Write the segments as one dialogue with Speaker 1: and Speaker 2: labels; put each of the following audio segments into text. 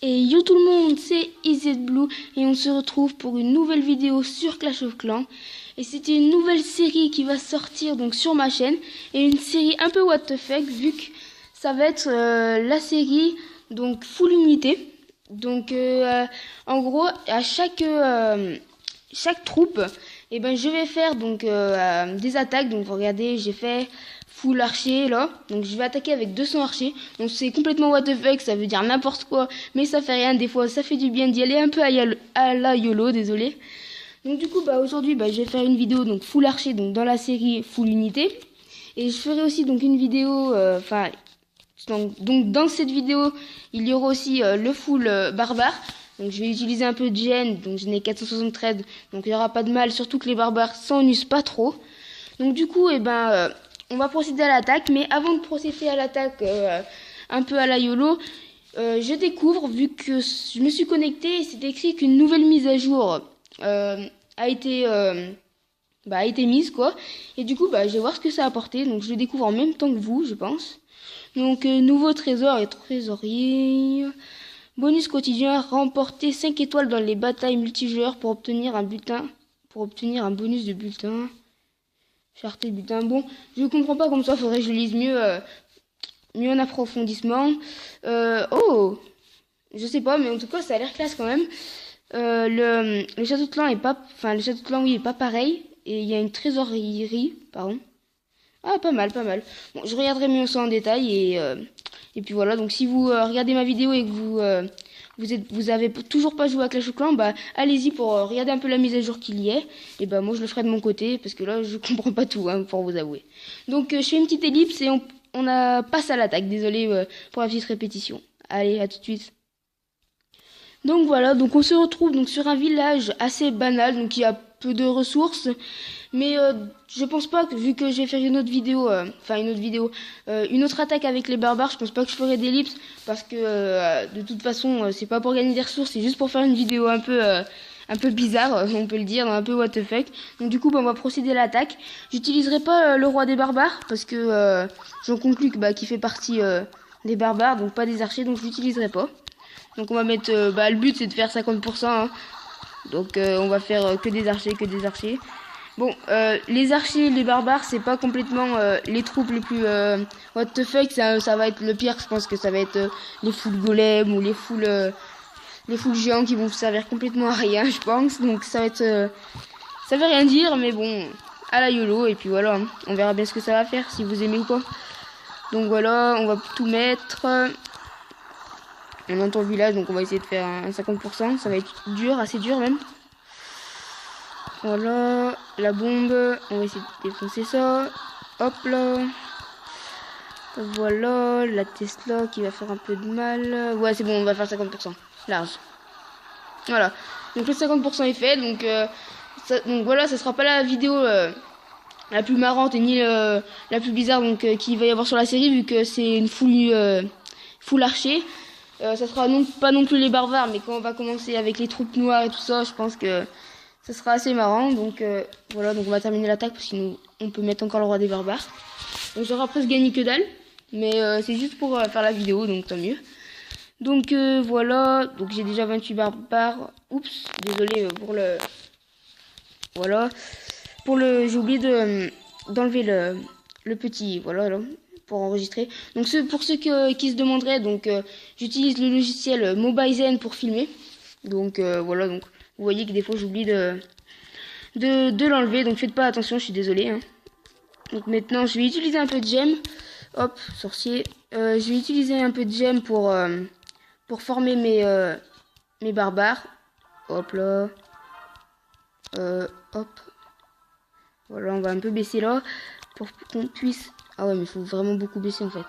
Speaker 1: Et yo tout le monde, c'est EasyBlue et on se retrouve pour une nouvelle vidéo sur Clash of Clans. Et c'était une nouvelle série qui va sortir donc sur ma chaîne. Et une série un peu what the fuck vu que ça va être la série donc full unité. Donc en gros à chaque troupe, et ben je vais faire donc des attaques. Donc regardez, j'ai fait full archer là, donc je vais attaquer avec 200 archers. Donc c'est complètement what the fuck, ça veut dire n'importe quoi, mais ça fait rien. Des fois ça fait du bien d'y aller un peu à la YOLO, désolé. Donc du coup aujourd'hui je vais faire une vidéo donc full archer, donc dans la série full unité. Et je ferai aussi donc une vidéo donc dans cette vidéo il y aura aussi le full barbare. Donc je vais utiliser un peu de gêne, donc j'en ai 473, donc il n'y aura pas de mal, surtout que les barbares s'en usent pas trop. Donc du coup on va procéder à l'attaque, mais avant de procéder à l'attaque un peu à la YOLO, je découvre, vu que je me suis connecté, et c'est écrit qu'une nouvelle mise à jour a été mise quoi. Et du coup je vais voir ce que ça a apporté, donc je le découvre en même temps que vous, je pense. Donc nouveau trésor et trésorier. Bonus quotidien, remporter 5 étoiles dans les batailles multijoueurs pour obtenir un bonus de bulletin. Charté butin. Bon, je comprends pas comme ça, faudrait que je lise mieux en approfondissement. Oh, je sais pas, mais en tout cas, ça a l'air classe quand même. Le château de clan est pas, enfin le château de clan oui est pas pareil, et il y a une trésorerie, pardon. Ah, pas mal, pas mal. Bon, je regarderai mieux ça en détail et puis voilà. Donc si vous regardez ma vidéo et que vous avez toujours pas joué à Clash of Clans, allez-y pour regarder un peu la mise à jour qu'il y ait. Et moi je le ferai de mon côté parce que là je comprends pas tout, hein, pour vous avouer. Donc je fais une petite ellipse et passe à l'attaque. Désolé pour la petite répétition. Allez, à tout de suite. Donc voilà, donc on se retrouve donc sur un village assez banal, donc il y a peu de ressources, mais je pense pas que, vu que je vais faire une autre vidéo, une autre attaque avec les barbares, je pense pas que je ferai d'ellipse, parce que de toute façon c'est pas pour gagner des ressources, c'est juste pour faire une vidéo un peu bizarre, on peut le dire, un peu what the fuck. Donc du coup on va procéder à l'attaque. J'utiliserai pas le roi des barbares, parce que j'en conclus qu'il fait partie des barbares, donc pas des archers, donc je l'utiliserai pas. Donc on va mettre, le but c'est de faire 50%, hein. Donc on va faire que des archers. Bon, les archers, les barbares, c'est pas complètement les troupes les plus what the fuck, ça va être le pire. Je pense que ça va être les full golems ou les full géants qui vont servir complètement à rien, je pense. Donc ça va être, ça veut rien dire, mais bon, à la YOLO. Et puis voilà, hein. On verra bien ce que ça va faire, si vous aimez ou pas. Donc voilà, on va tout mettre. On entend le village, donc on va essayer de faire un 50%. Ça va être dur, assez dur même. Voilà, la bombe. On va essayer de défoncer ça. Hop là. Voilà, la Tesla qui va faire un peu de mal. Ouais, c'est bon, on va faire 50%. Large. Voilà. Donc le 50% est fait. Donc voilà, ça sera pas la vidéo la plus marrante et ni la plus bizarre qu'il va y avoir sur la série, vu que c'est une full archer. Ça sera pas non plus les barbares, mais quand on va commencer avec les troupes noires et tout ça, je pense que ça sera assez marrant. Donc voilà, donc on va terminer l'attaque parce qu'on peut mettre encore le roi des barbares. Donc j'aurai presque gagné que dalle, mais c'est juste pour faire la vidéo, donc tant mieux. Donc voilà, donc j'ai déjà 28 barbares. Oups, désolé pour le... Voilà. J'ai oublié d'enlever le petit... Voilà, là. Pour enregistrer. Donc pour ceux qui se demanderaient, donc j'utilise le logiciel Mobizen pour filmer. Donc voilà, donc vous voyez que des fois j'oublie de l'enlever, donc faites pas attention, je suis désolé, hein. Donc maintenant je vais utiliser un peu de gemme. Hop, sorcier. Je vais utiliser un peu de gemme pour former mes barbares. Hop là. Hop. Voilà, on va un peu baisser là pour qu'on puisse... Ah ouais, mais il faut vraiment beaucoup baisser en fait.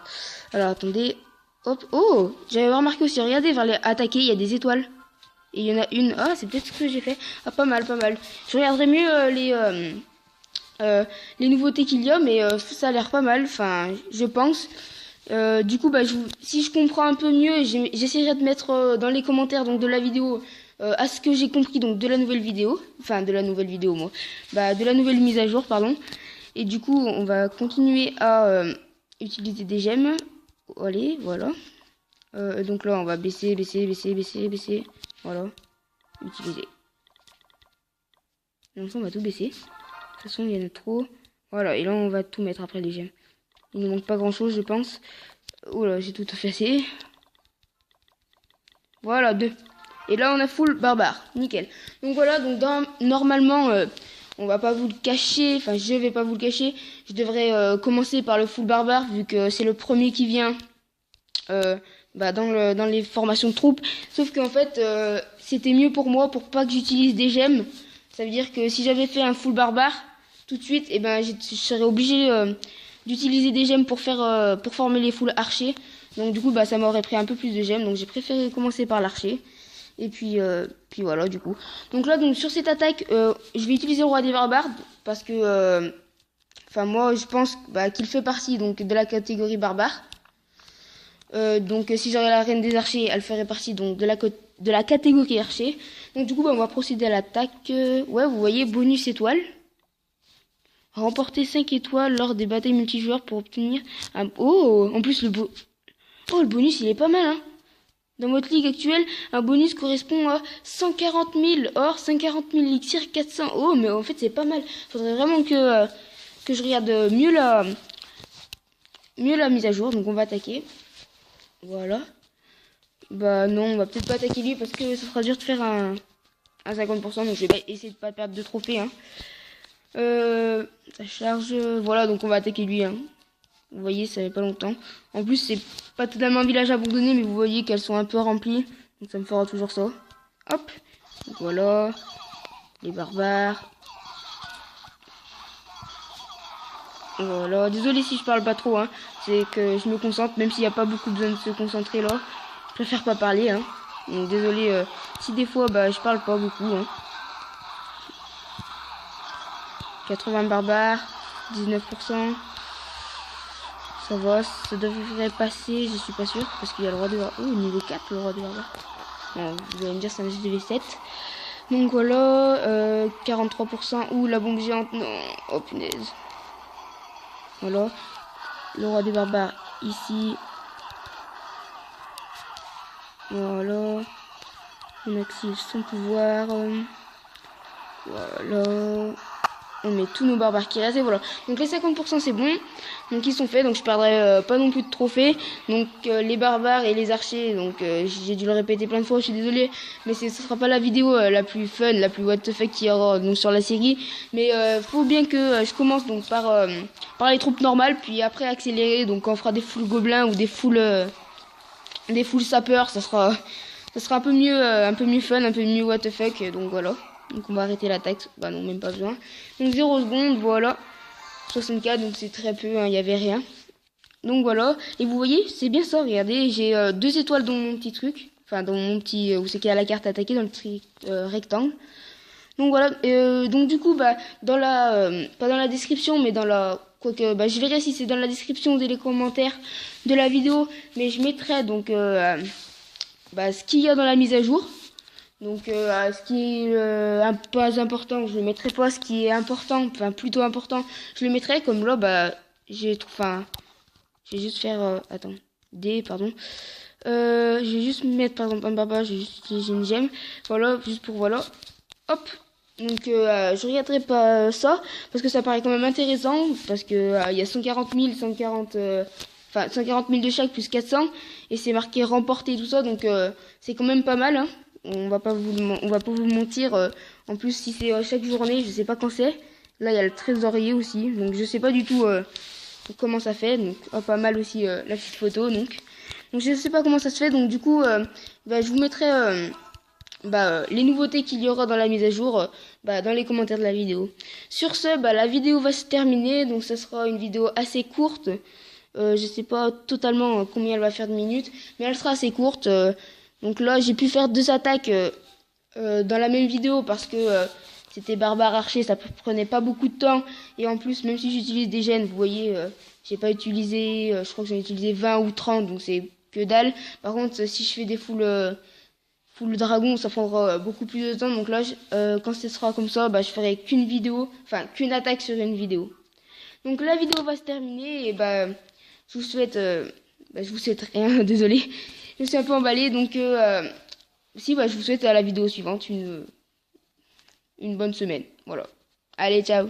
Speaker 1: Alors attendez. Hop. Oh, j'avais remarqué aussi. Regardez, vers les attaquer, il y a des étoiles. Et il y en a une. Ah, c'est peut-être ce que j'ai fait. Ah, pas mal, pas mal. Je regarderai mieux les nouveautés qu'il y a, mais ça a l'air pas mal. Enfin, je pense. Du coup, si je comprends un peu mieux, j'essaierai de mettre dans les commentaires donc de la vidéo à ce que j'ai compris donc de la nouvelle vidéo. Enfin, de la nouvelle vidéo, moi. De la nouvelle mise à jour, pardon. Et du coup, on va continuer à utiliser des gemmes. Allez, voilà. Donc là, on va baisser. Voilà. Utiliser. Donc ça, on va tout baisser. De toute façon, il y en a trop. Voilà, et là, on va tout mettre après les gemmes. Il ne manque pas grand-chose, je pense. Oh là, j'ai tout effacé. Voilà, 2. Et là, on a full barbare. Nickel. Donc voilà, donc normalement, on va pas vous le cacher. Enfin, je vais pas vous le cacher. Je devrais commencer par le full barbare, vu que c'est le premier qui vient dans les formations de troupes. Sauf qu'en fait, c'était mieux pour moi, pour pas que j'utilise des gemmes. Ça veut dire que si j'avais fait un full barbare, tout de suite, je serais obligé d'utiliser des gemmes pour former les full archers. Donc du coup, ça m'aurait pris un peu plus de gemmes. Donc j'ai préféré commencer par l'archer. Et puis voilà, du coup. Donc là, sur cette attaque, je vais utiliser le roi des barbares. Parce que, moi, je pense qu'il fait partie de la catégorie barbare. Donc si j'aurais la reine des archers, elle ferait partie de la catégorie archer. Donc du coup, on va procéder à l'attaque. Ouais, vous voyez, bonus étoile. Remporter 5 étoiles lors des batailles multijoueurs pour obtenir un... Oh, en plus, le bonus, il est pas mal, hein. Dans votre ligue actuelle, un bonus correspond à 140 000 or, 140 000 elixirs, 400... Oh, mais en fait, c'est pas mal. Faudrait vraiment que je regarde mieux la mise à jour. Donc, on va attaquer. Voilà. Non, on va peut-être pas attaquer lui parce que ça sera dur de faire un 50%. Donc, je vais essayer de pas perdre de trophées, hein. Ça charge. Voilà, donc on va attaquer lui, hein. Vous voyez, ça fait pas longtemps. En plus, c'est pas totalement un village abandonné, mais vous voyez qu'elles sont un peu remplies. Donc ça me fera toujours ça. Hop. Donc voilà. Les barbares. Voilà. Désolé si je parle pas trop, hein. C'est que je me concentre, même s'il n'y a pas beaucoup besoin de se concentrer là. Je préfère pas parler, hein. Donc désolé si des fois je parle pas beaucoup, hein. 80 barbares, 19%. Ça va, ça devrait passer, je suis pas sûr, parce qu'il y a le roi de barbares. Oh, niveau 4, le roi de barbares. Bon, vous allez me dire, c'est un juste de V7. Donc voilà, 43%. Ouh, la bombe géante, non. Oh, punaise. Voilà. Le roi des barbares, ici. Voilà. On active son pouvoir. Voilà. On met tous nos barbares qui restent et voilà. Donc les 50% c'est bon. Donc ils sont faits. Donc je perdrai pas non plus de trophées. Donc les barbares et les archers. Donc j'ai dû le répéter plein de fois. Je suis désolée. Mais ce sera pas la vidéo la plus fun, la plus what the fuck qu'il y aura donc, sur la série. Mais faut bien que je commence donc par les troupes normales. Puis après accélérer. Donc quand on fera des full gobelins ou des full sapeurs. Ça sera un peu mieux fun, un peu mieux what the fuck. Donc voilà. Donc on va arrêter l'attaque. Non, même pas besoin. Donc 0 secondes, voilà. 64, donc c'est très peu, hein, il n'y avait rien. Donc voilà. Et vous voyez, c'est bien ça, regardez. J'ai 2 étoiles dans mon petit truc. Enfin, dans mon petit... où c'est qu'il y a la carte attaquée, dans le petit rectangle. Donc voilà. Donc du coup, pas dans la description, mais dans la... Quoique, je verrai si c'est dans la description ou dans les commentaires de la vidéo. Mais je mettrai donc ce qu'il y a dans la mise à jour. Donc ce qui est pas important, je le mettrai pas. Ce qui est important, enfin plutôt important, je le mettrai. Comme là, je vais juste faire attends, pardon. Je vais juste mettre par exemple un baba, je vais juste utiliser une gemme. Voilà, juste pour voilà. Hop. Donc je regarderai pas ça parce que ça paraît quand même intéressant parce que il y a 140 000 de chaque plus 400 et c'est marqué remporté et tout ça, donc c'est quand même pas mal, hein. On va pas vous mentir. En plus, si c'est chaque journée, je sais pas quand c'est. Là, il y a le trésorier aussi, donc je sais pas du tout comment ça fait. Donc pas mal aussi la petite photo. Donc je sais pas comment ça se fait. Donc du coup, je vous mettrai les nouveautés qu'il y aura dans la mise à jour dans les commentaires de la vidéo. Sur ce, la vidéo va se terminer. Donc ça sera une vidéo assez courte. Je sais pas totalement combien elle va faire de minutes, mais elle sera assez courte. Donc là, j'ai pu faire 2 attaques dans la même vidéo parce que c'était barbare archer, ça prenait pas beaucoup de temps. Et en plus, même si j'utilise des gènes, vous voyez, j'ai pas utilisé, je crois que j'en ai utilisé 20 ou 30, donc c'est que dalle. Par contre, si je fais des full dragon, ça prendra beaucoup plus de temps. Donc là, quand ce sera comme ça, je ferai qu'une attaque sur une vidéo. Donc la vidéo va se terminer et je vous souhaite rien, désolé. je suis un peu emballée. Donc, si, bah, je vous souhaite à la vidéo suivante une bonne semaine. Voilà. Allez, ciao.